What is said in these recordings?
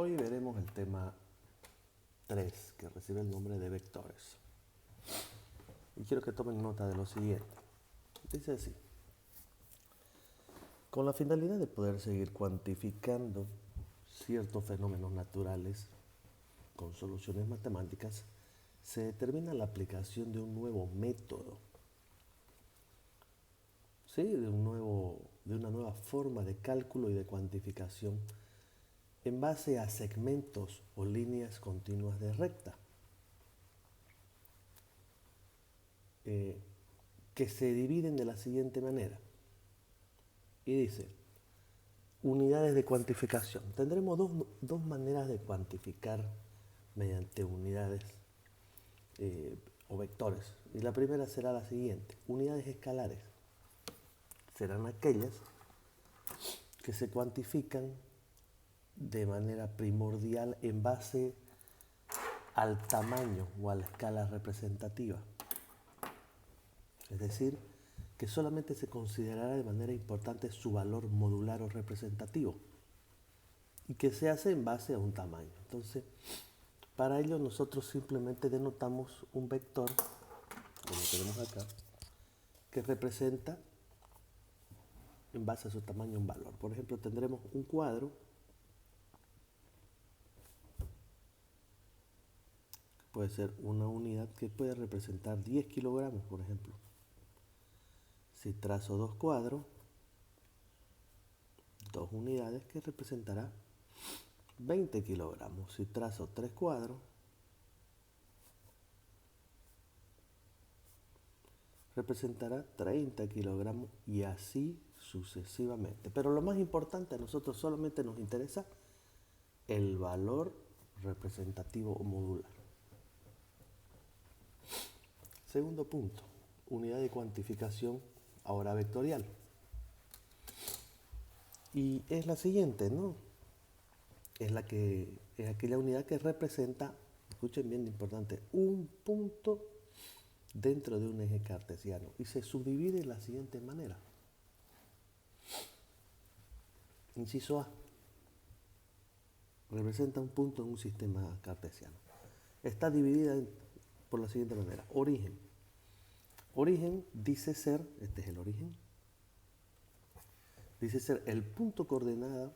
Hoy veremos el tema 3, que recibe el nombre de vectores. Y quiero que tomen nota de lo siguiente. Dice así: con la finalidad de poder seguir cuantificando ciertos fenómenos naturales con soluciones matemáticas, se determina la aplicación de un nuevo método, ¿sí? de una nueva forma de cálculo y de cuantificación en base a segmentos o líneas continuas de recta, que se dividen de la siguiente manera. Y dice, unidades de cuantificación. Tendremos dos maneras de cuantificar mediante unidades o vectores. Y la primera será la siguiente: unidades escalares. Serán aquellas que se cuantifican de manera primordial en base al tamaño o a la escala representativa. Es decir, que solamente se considerará de manera importante su valor modular o representativo y que se hace en base a un tamaño. Entonces, para ello nosotros simplemente denotamos un vector, como tenemos acá, que representa en base a su tamaño un valor. Por ejemplo, tendremos un cuadro puede ser una unidad que puede representar 10 kilogramos, por ejemplo. Si trazo dos cuadros, dos unidades que representará 20 kilogramos. Si trazo tres cuadros, representará 30 kilogramos y así sucesivamente. Pero lo más importante, a nosotros solamente nos interesa el valor representativo o modular. Segundo punto, unidad de cuantificación ahora vectorial. Y es la siguiente, ¿no? Es aquella unidad que representa, escuchen bien importante, un punto dentro de un eje cartesiano y se subdivide de la siguiente manera. Inciso A, representa un punto en un sistema cartesiano. Está dividida por la siguiente manera. Origen. Origen dice ser, este es el origen, dice ser el punto coordenada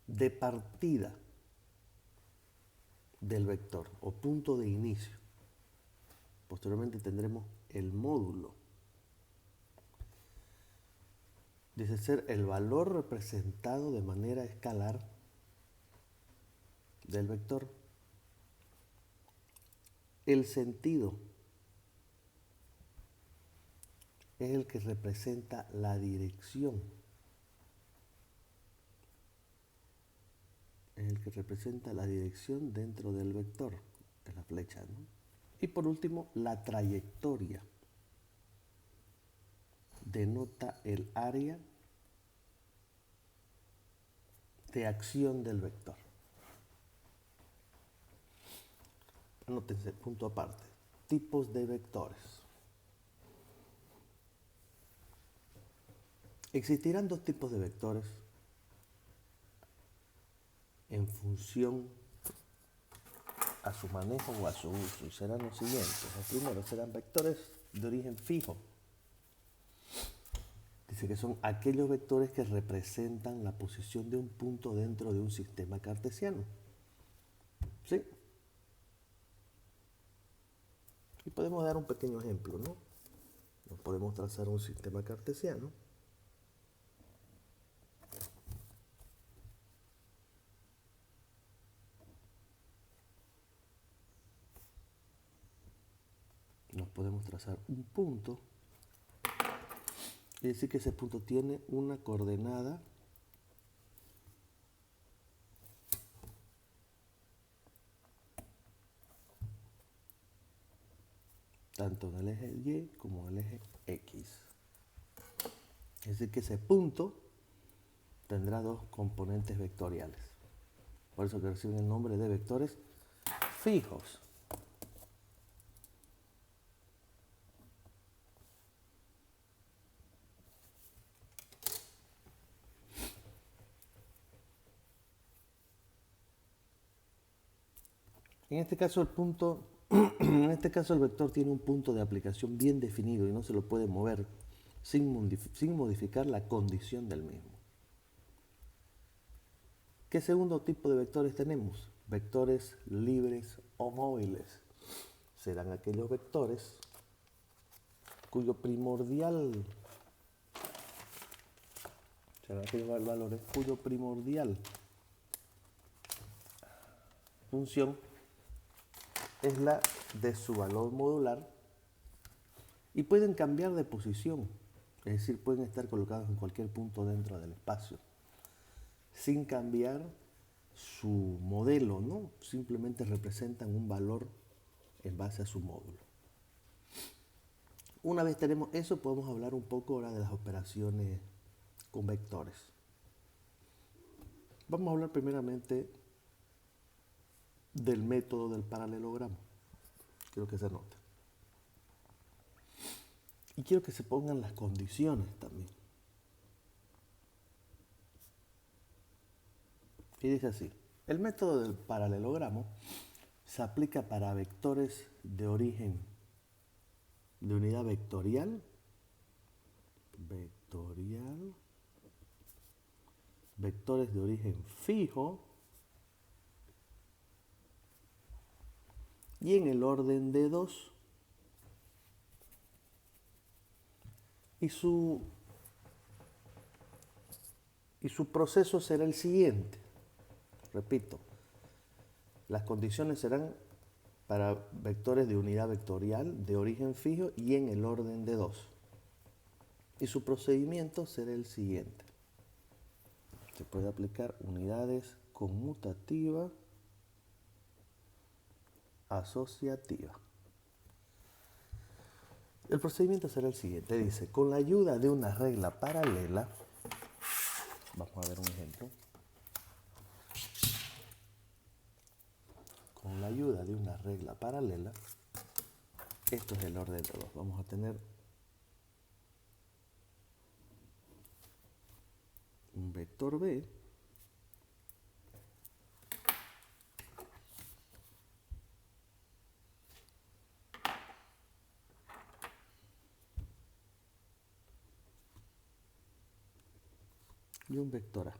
de partida del vector o punto de inicio. Posteriormente tendremos el módulo. Dice ser el valor representado de manera escalar del vector. El sentido es el que representa la dirección. Es el que representa la dirección dentro del vector, de la flecha, ¿no? Y por último, la trayectoria. Denota el área de acción del vector. Anótense, punto aparte. Tipos de vectores. Existirán dos tipos de vectores en función a su manejo o a su uso, y serán los siguientes. Los primeros serán vectores de origen fijo. Dice que son aquellos vectores que representan la posición de un punto dentro de un sistema cartesiano. ¿Sí? Y podemos dar un pequeño ejemplo, ¿no? Nos podemos trazar un sistema cartesiano. Nos podemos trazar un punto y decir que ese punto tiene una coordenada tanto en el eje Y como en el eje X. Es decir que ese punto tendrá dos componentes vectoriales. Por eso que reciben el nombre de vectores fijos. En este caso el punto, en este caso el vector tiene un punto de aplicación bien definido y no se lo puede mover sin modificar la condición del mismo. ¿Qué segundo tipo de vectores tenemos? Vectores libres o móviles. Serán aquellos vectores cuyo primordial función es la de su valor modular y pueden cambiar de posición, es decir, pueden estar colocados en cualquier punto dentro del espacio sin cambiar su modelo, ¿no? Simplemente representan un valor en base a su módulo. Una vez tenemos eso, podemos hablar un poco ahora de las operaciones con vectores. Vamos a hablar primeramente del método del paralelogramo. Quiero que se anote. Y quiero que se pongan las condiciones también. Y dice así: el método del paralelogramo se aplica para vectores de origen de unidad vectorial, vectores de origen fijo y en el orden de 2. Y su proceso será el siguiente. Repito, las condiciones serán para vectores de unidad vectorial de origen fijo y en el orden de 2. Y su procedimiento será el siguiente. Se puede aplicar unidades conmutativa asociativa. El procedimiento será el siguiente. Dice, con la ayuda de una regla paralela, vamos a ver un ejemplo. Con la ayuda de una regla paralela, esto es el orden de 2. Vamos a tener un vector B y un vector A.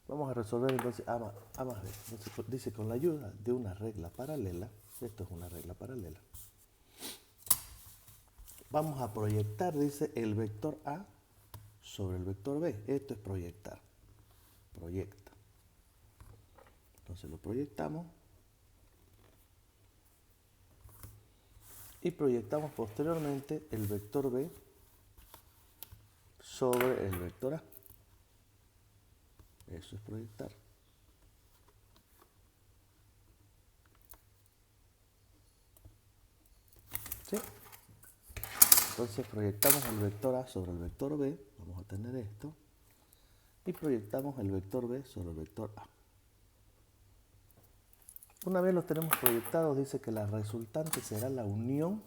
Vamos a resolver entonces A más B. Entonces, dice, con la ayuda de una regla paralela, esto es una regla paralela, vamos a proyectar, dice, el vector A sobre el vector B. Esto es proyectar. Proyecta. Entonces lo proyectamos y proyectamos posteriormente el vector B sobre el vector A. Eso es proyectar. ¿Sí? Entonces proyectamos el vector A sobre el vector B. Vamos a tener esto. Y proyectamos el vector B sobre el vector A. Una vez los tenemos proyectados, dice que la resultante será la unión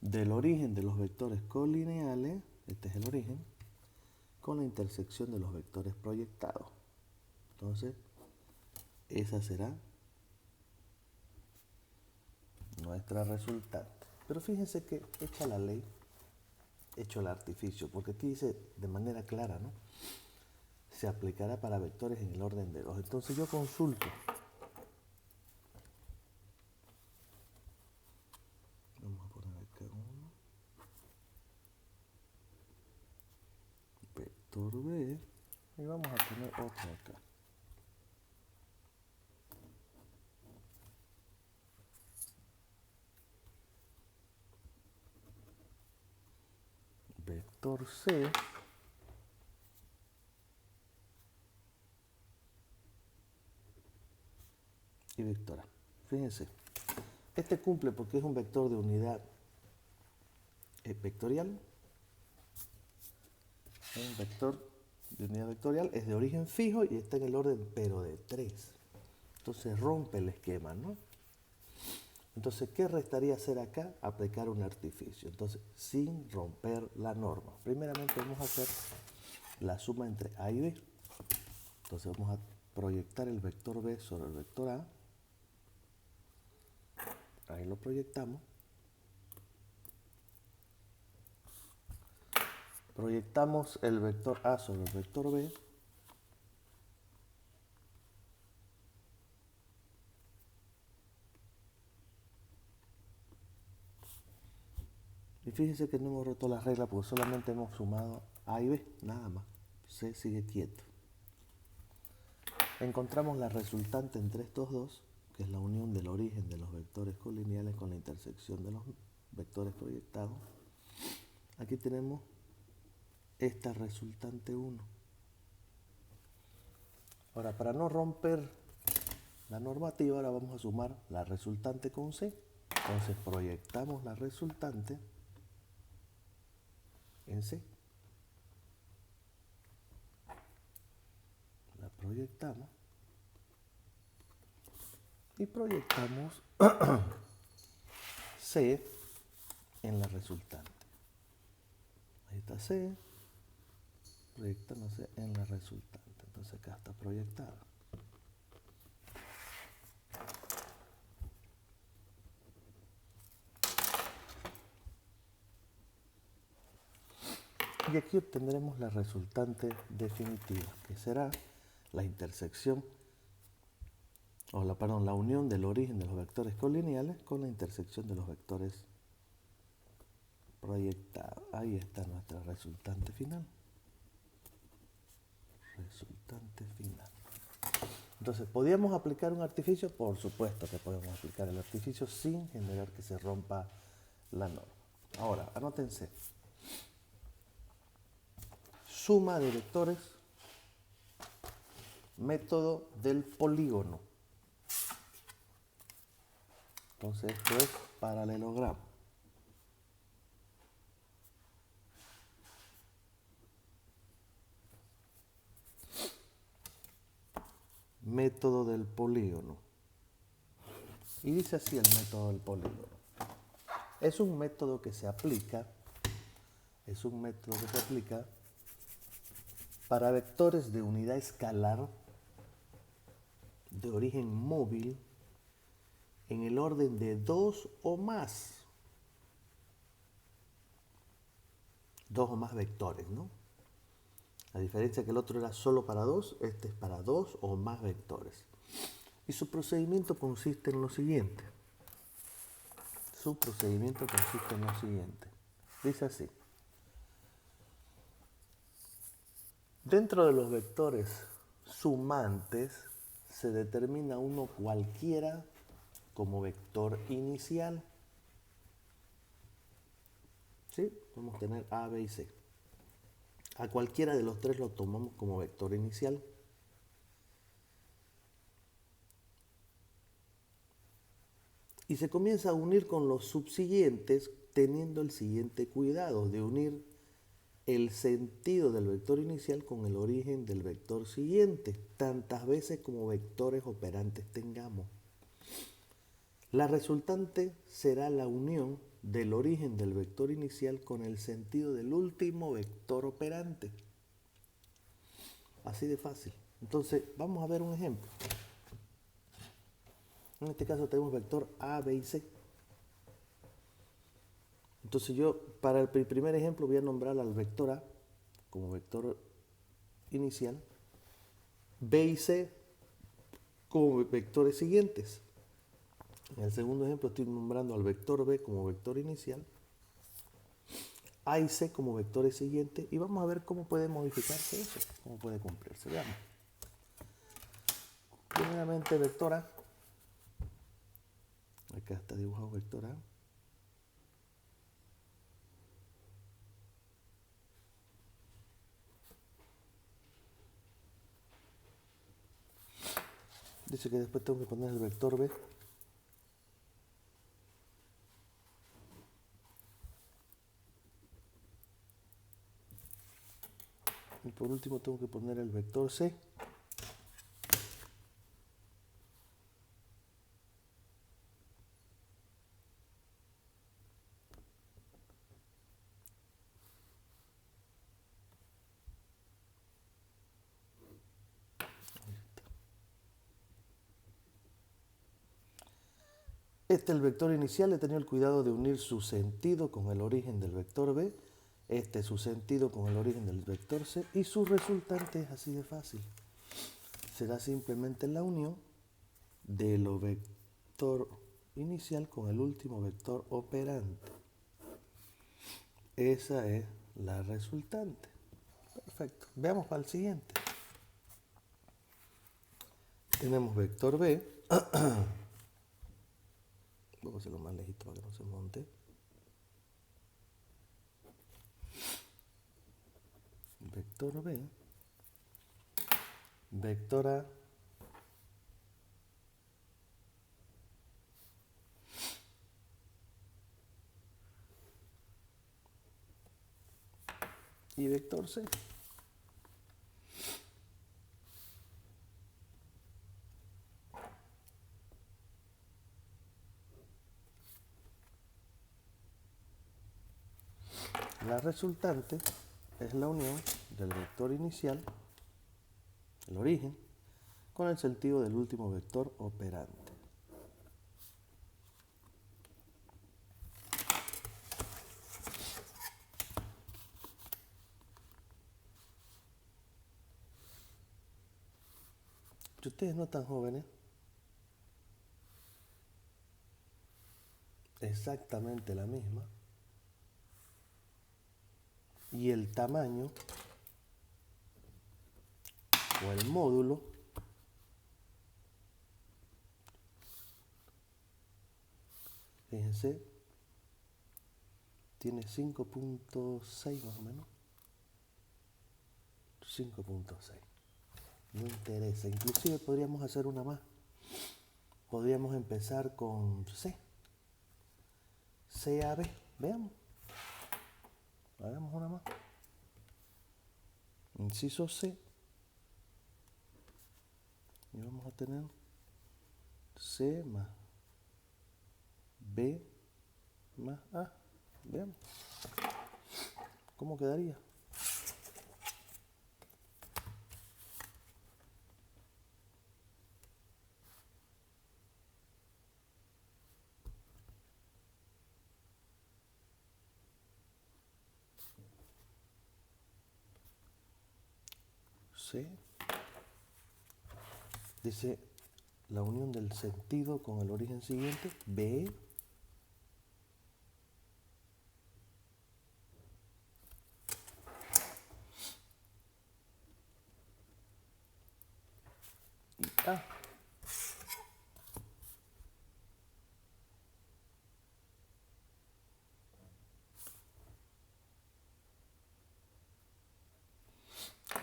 del origen de los vectores colineales, este es el origen, con la intersección de los vectores proyectados. Entonces, esa será nuestra resultante. Pero fíjense que hecha la ley, hecho el artificio, porque aquí dice de manera clara, ¿no? Se aplicará para vectores en el orden de 2. Entonces yo consulto. Vamos a poner acá uno. Vector B. Y vamos a tener otro acá. Vector C. Y vector A. Fíjense. Este cumple porque es un vector de unidad vectorial. Es un vector de unidad vectorial, es de origen fijo y está en el orden pero de 3. Entonces rompe el esquema, ¿no? Entonces, ¿qué restaría hacer acá? Aplicar un artificio. Entonces, sin romper la norma. Primeramente vamos a hacer la suma entre A y B. Entonces vamos a proyectar el vector B sobre el vector A. Ahí lo proyectamos. Proyectamos el vector A sobre el vector B. Y fíjense que no hemos roto la regla porque solamente hemos sumado A y B, nada más. C sigue quieto. Encontramos la resultante entre estos dos, que es la unión del origen de los vectores colineales con la intersección de los vectores proyectados. Aquí tenemos esta resultante 1. Ahora, para no romper la normativa, ahora vamos a sumar la resultante con C. Entonces proyectamos la resultante en C. La proyectamos y proyectamos C en la resultante. Ahí está C, proyectándose en la resultante. Entonces acá está proyectada. Y aquí obtendremos la resultante definitiva, que será la intersección, la unión del origen de los vectores colineales con la intersección de los vectores proyectados. Ahí está nuestra resultante final. Resultante final. Entonces, ¿podíamos aplicar un artificio? Por supuesto que podemos aplicar el artificio sin generar que se rompa la norma. Ahora, anótense. Suma de vectores, método del polígono. Entonces esto es paralelogramo. Método del polígono. Y dice así el método del polígono. Es un método que se aplica, para vectores de unidad escalar de origen móvil en el orden de 2 o más. 2 o más vectores, ¿no? La diferencia que el otro era solo para 2, este es para 2 o más vectores. Y su procedimiento consiste en lo siguiente. Dice así. Dentro de los vectores sumantes se determina uno cualquiera como vector inicial. ¿Sí? Podemos tener A, B y C. A cualquiera de los tres lo tomamos como vector inicial. Y se comienza a unir con los subsiguientes teniendo el siguiente cuidado de unir el sentido del vector inicial con el origen del vector siguiente, tantas veces como vectores operantes tengamos. La resultante será la unión del origen del vector inicial con el sentido del último vector operante. Así de fácil. Entonces, vamos a ver un ejemplo. En este caso tenemos vector A, B y C. Entonces yo, para el primer ejemplo, voy a nombrar al vector A como vector inicial, B y C como vectores siguientes. En el segundo ejemplo estoy nombrando al vector B como vector inicial, A y C como vectores siguientes, y vamos a ver cómo puede modificarse eso, cómo puede cumplirse. Veamos. Primeramente vector A. Acá está dibujado vector A. Dice que después tengo que poner el vector B. Y por último tengo que poner el vector C. el vector inicial, he tenido el cuidado de unir su sentido con el origen del vector B. Este es su sentido con el origen del vector C. Y su resultante es así de fácil. Será simplemente la unión de lo vector inicial con el último vector operante. Esa es la resultante. Perfecto. Veamos para el siguiente. Tenemos vector B. Voy a hacerlo más lejito para que no se monte. Vector B. Vector A. Y vector C. La resultante es la unión del vector inicial, el origen, con el sentido del último vector operante. Si ustedes no están jóvenes, exactamente la misma, y el tamaño o el módulo fíjense, tiene 5.6 más o menos. 5.6. No interesa. Inclusive podríamos hacer una más. Podríamos empezar con C. CAB. Veamos. Hagamos una más. Inciso C. Y vamos a tener C más B más A. Veamos. ¿Cómo quedaría? C. Dice la unión del sentido con el origen siguiente. B. Y A.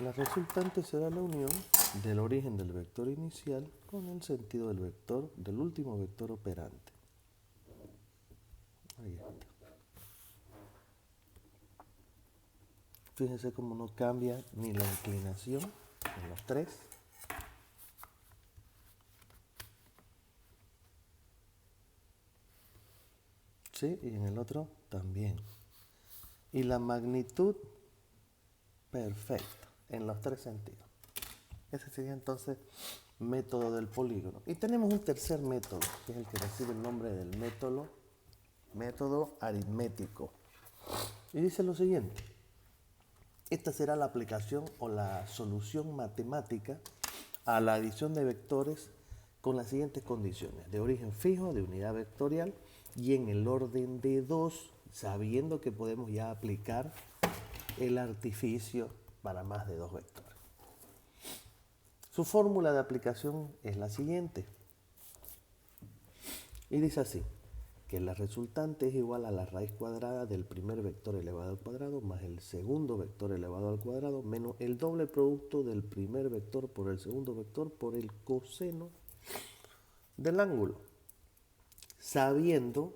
La resultante será la unión del origen del vector inicial con el sentido del vector, del último vector operante. Ahí está. Fíjense cómo no cambia ni la inclinación en los tres. Sí, y en el otro también. Y la magnitud perfecta en los tres sentidos. Ese sería entonces método del polígono. Y tenemos un tercer método, que es el que recibe el nombre del método aritmético. Y dice lo siguiente. Esta será la aplicación o la solución matemática a la adición de vectores con las siguientes condiciones: de origen fijo, de unidad vectorial y en el orden de 2, sabiendo que podemos ya aplicar el artificio para más de 2 vectores. Su fórmula de aplicación es la siguiente. Y dice así, que la resultante es igual a la raíz cuadrada del primer vector elevado al cuadrado más el segundo vector elevado al cuadrado menos el doble producto del primer vector por el segundo vector por el coseno del ángulo. Sabiendo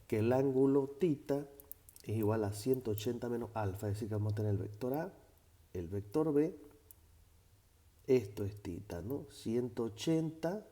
que el ángulo θ es igual a 180 menos alfa, es decir, que vamos a tener el vector A, el vector B, esto es θ, ¿no? 180